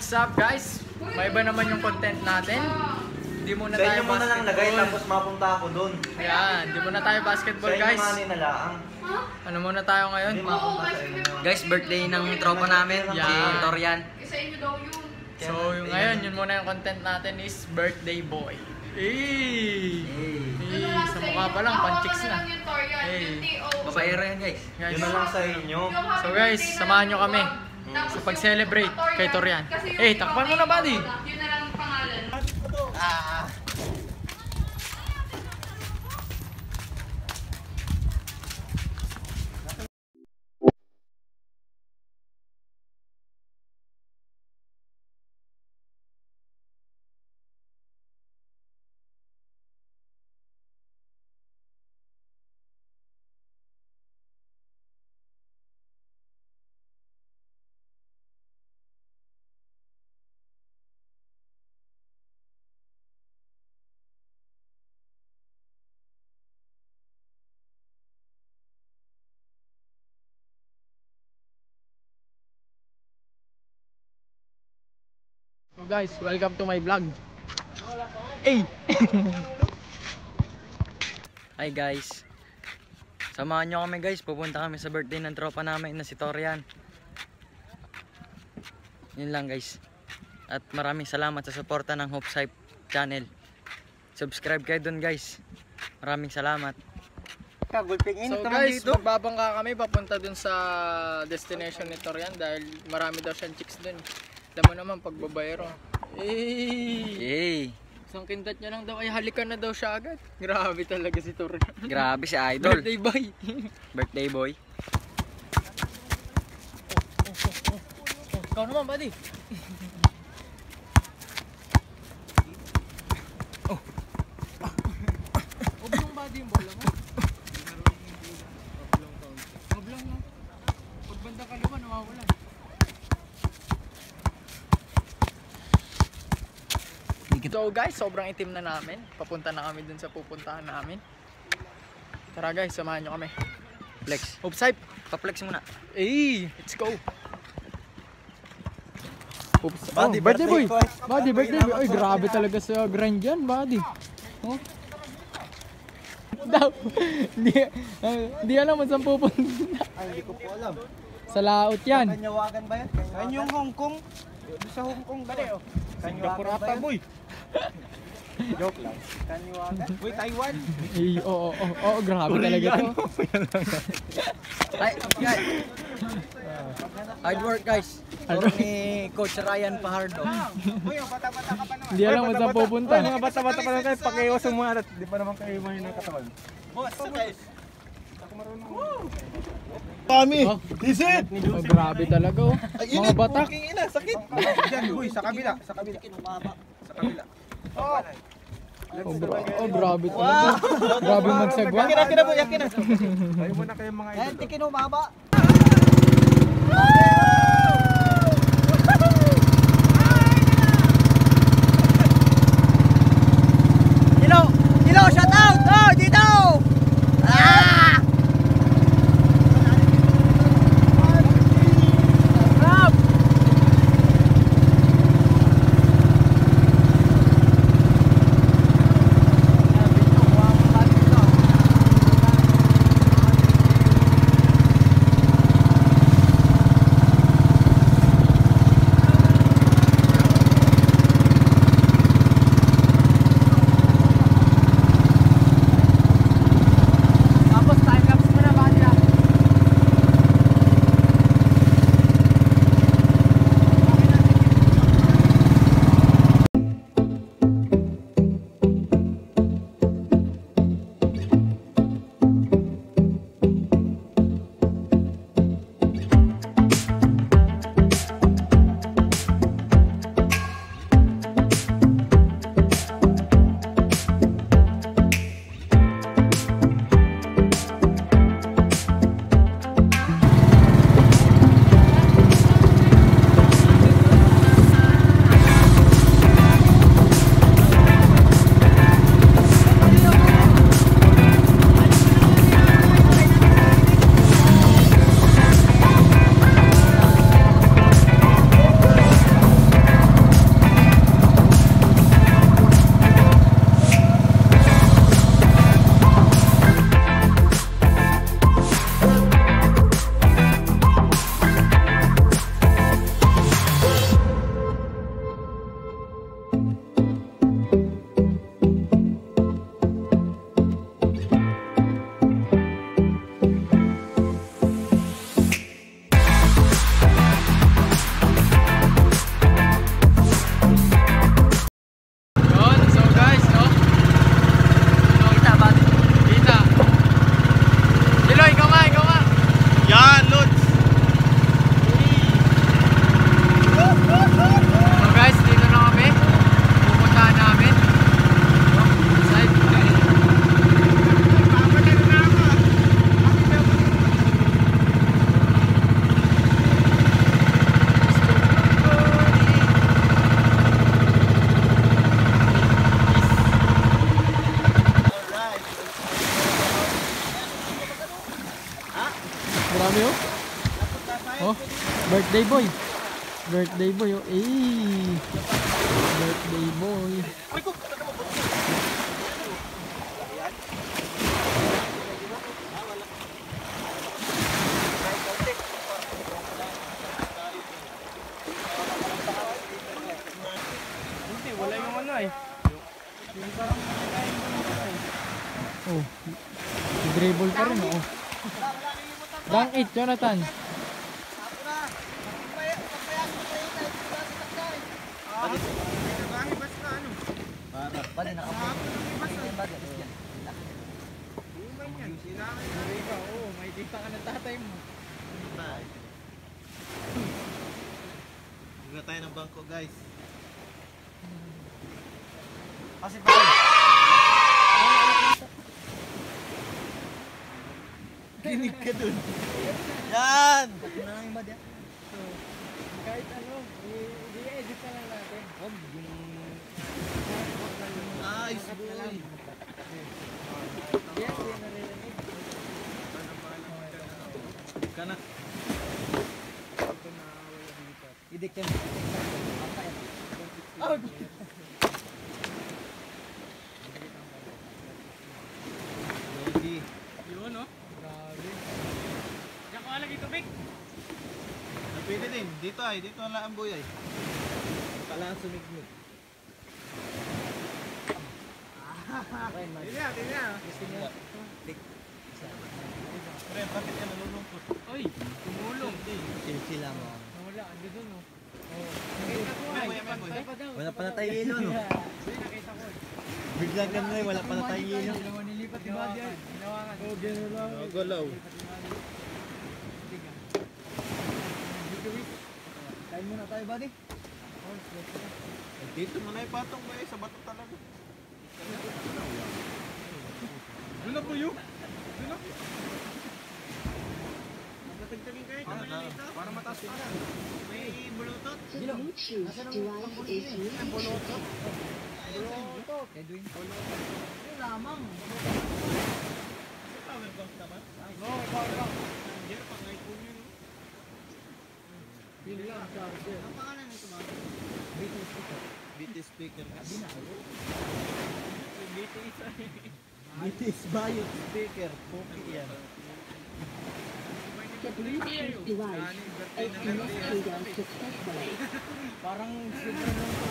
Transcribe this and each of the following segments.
What's up guys? May iba naman yung content natin. Hindi muna sa tayo inyo muna lang lagay tapos mapunta ako doon. Ayan, hindi muna tayo basketball guys. Sa inyo na lang. Ano muna tayo ngayon? Guys, birthday ng tropa namin, si Torian. Sa inyo daw yun. So yung ngayon, yun muna yung content natin is birthday boy. Sa mukha pa lang, panchicks na. Babaero yan guys. Yun na lang sa inyo. So guys, samahan nyo kami sa pag-celebrate kay Torian. Takpan mo na buddy! Yun na lang ang pangalan. So guys, welcome to my vlog. Hi guys. Samahan nyo kami guys, pupunta kami sa birthday ng tropa namin na si Torian. Yun lang guys. At maraming salamat sa suporta ng Hope's Hype channel. Subscribe kayo dun guys. Maraming salamat. So guys, magbabangka kami papunta dun sa destination ni Torian dahil marami daw siyang chicks dun. Alam mo naman pagbabayro. Isang kindat niya lang daw ay halikan na daw siya agad. Grabe talaga si Torian. Grabe si Idol. Birthday boy. Birthday boy. Ikaw naman buddy. Huwag yung buddy yung bola mo. Huwag lang. Pag banda kaliwa nawawalan. So guys, sobrang itim na namin. Papunta na kami dun sa pupuntahan namin. Tara guys, samahan nyo kami. Flex. Hope's Hype. Pa-flex muna. Let's go. Oops. Birthday boy. Birthday boy. Ay, grabe talaga sa grind yan, buddy. Oh. Daw. Hindi alam mo saan pupunta. Ay, hindi ko po alam. Sa laot yan. Kanyawagan ba yan? Kanyang Hong Kong. Sa Hong Kong ba rin? Kanyawagan ba yan? Joke lang. Kanyawagan? Uy, Taiwan? Oo, grabe talaga to. Hi guys. Hard work guys. Turo ni Coach Ryan Pahardo. Uy, bata-bata ka pa naman. Hindi alam mo saan pupunta. Mga bata-bata pa lang kayo, pakiwas sumarat. Di pa naman kayo mahina ng katawan. Boss, guys. Ako marunong. Kami! Isit! Oh, grabe talaga oh. Mga batak. Ina, sakit! Diyan, boy, sa kabila. Sa kabila. Sa kabila. Grabe talaga. Grabe magsagwa. Yakin na po, yakin na. Tayo muna kayo mga idol. Tikin umaba. Hello, shout out! Oh, dito! Birthday boy. Birthday boy. Oh. Birthday boy. Hindi, wala yung ano eh. Yung parang Oh. Dribble pa rin oh. Rank 8 Jonathan. Bali na ako. Oo, may kita ka ng tatay mo. Huwag tayo ng bangko guys. Kasi pa. Kinig ka dun. Yan. Kahit ano, i-edit na lang natin. Huwag yung... Nice boy. Yes, yun naririnig. Ka na. Idik yan. Oh! Yogi. Yun oh. Grabe. Diyan ko alagay tubig. Pwede din. Dito ay. Dito ang laamboy ay. Kailangan sumigmig. Hindi na. Gusto niyo? Pre, bakit ka nalulungkot? Oy, tumulong. Sila mo. Nawala, ando dun oh. Oh. Nakita ko ay, pantay pa daw. Wala pa na tayo yelo, no? Sige, nakita ko. Biglang ganun eh, wala pa na tayo yelo. Ginawa nilipat ni Buddy ay. Ginawangan. Oh, gano'n lang. Galaw. Kain muna tayo, buddy. Dito mo na ipatong ba eh. Sa bato talaga. Doon na po yun. Natagtagin kayo. Para mataas pa na. May bulutot. The Bluetooth device is ready. Edwin. Yung lamang. Power bank naman. No, power bank. Nandiyan pang iPhone yun. Pili lang, charger. Ang pangalan nito ba? BT speaker. BT Bio speaker. Poki yan. The Bluetooth device is connected successfully. Parang super lang ito.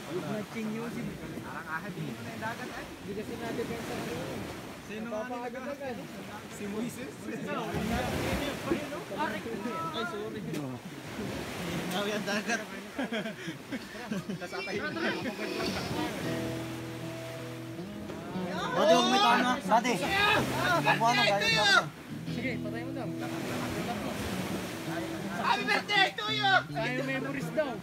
Good matching music. Parang ahad dito na yung dagat ay. Hindi kasi natin benta sa iyo. Sino nga Napapagad-agad. Si Moises? Ay, sorry. Hinawi ang dagat. Buddy, huwag may taon na. Buddy. Mabuha na, gaya na. Sige, patay mo daw. Happy birthday to you! Kaya memories daw.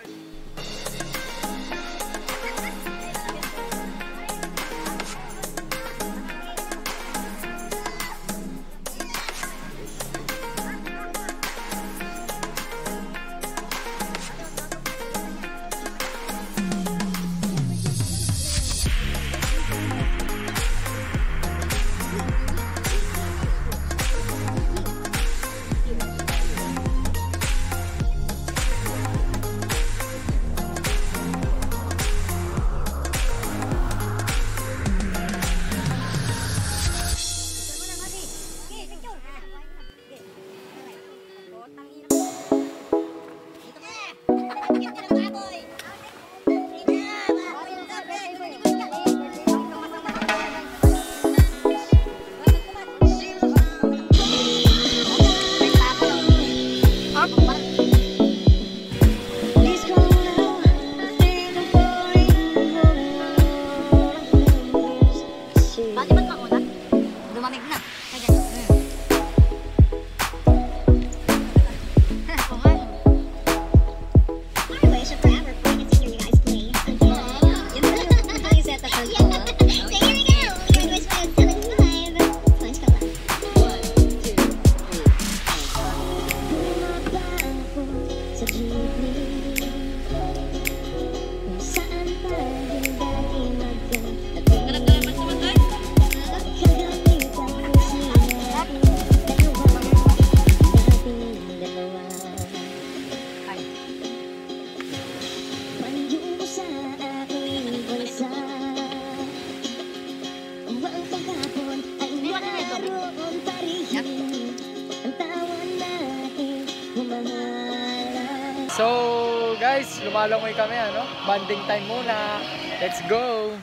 Habang paghapon ay naroon pa rin ang tawa natin humaharap. So guys, lumalangoy kami ano? Banding time muna. Let's go!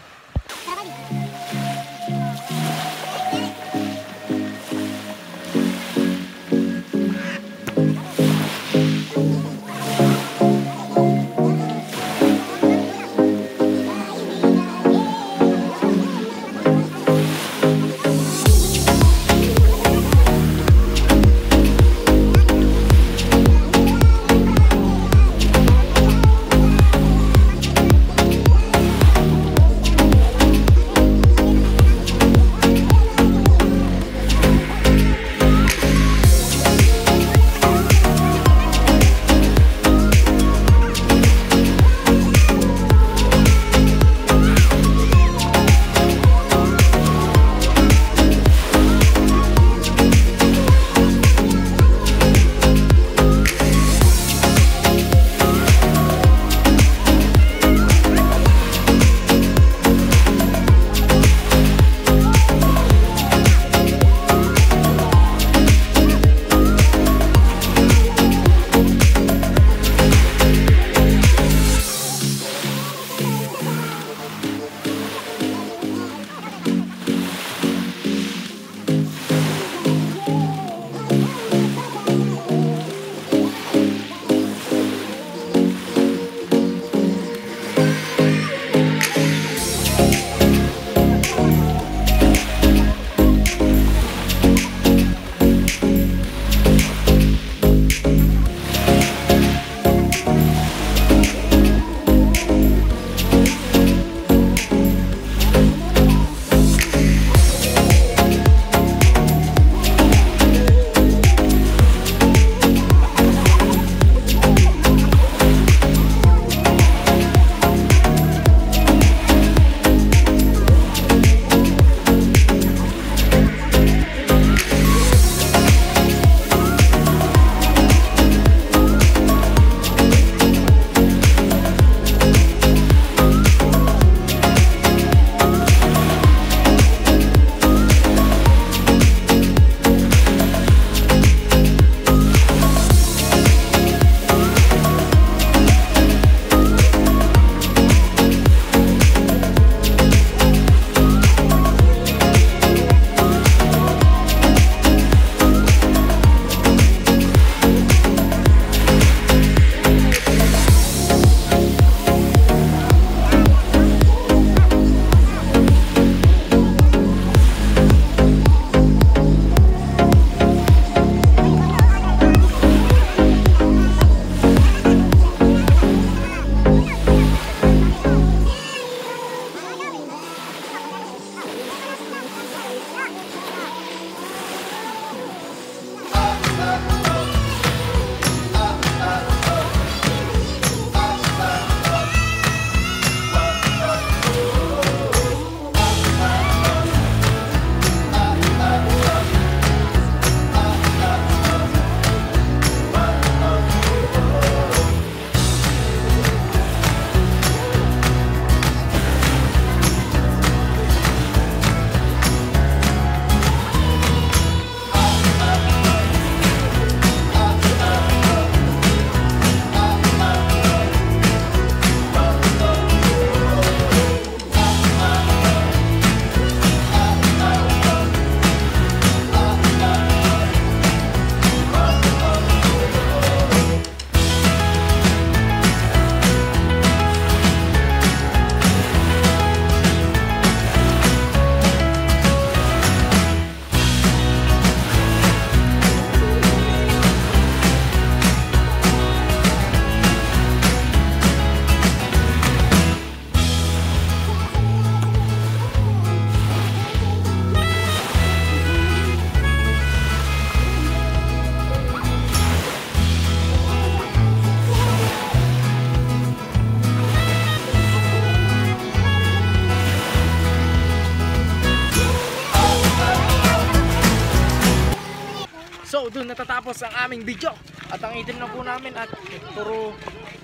So doon natatapos ang aming video. At ang item na po namin at puro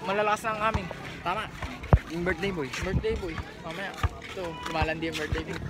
malalakas na ang aming. Tama. Yung birthday boy. Birthday boy. Mamaya. Ito, lumalandi yung birthday boy.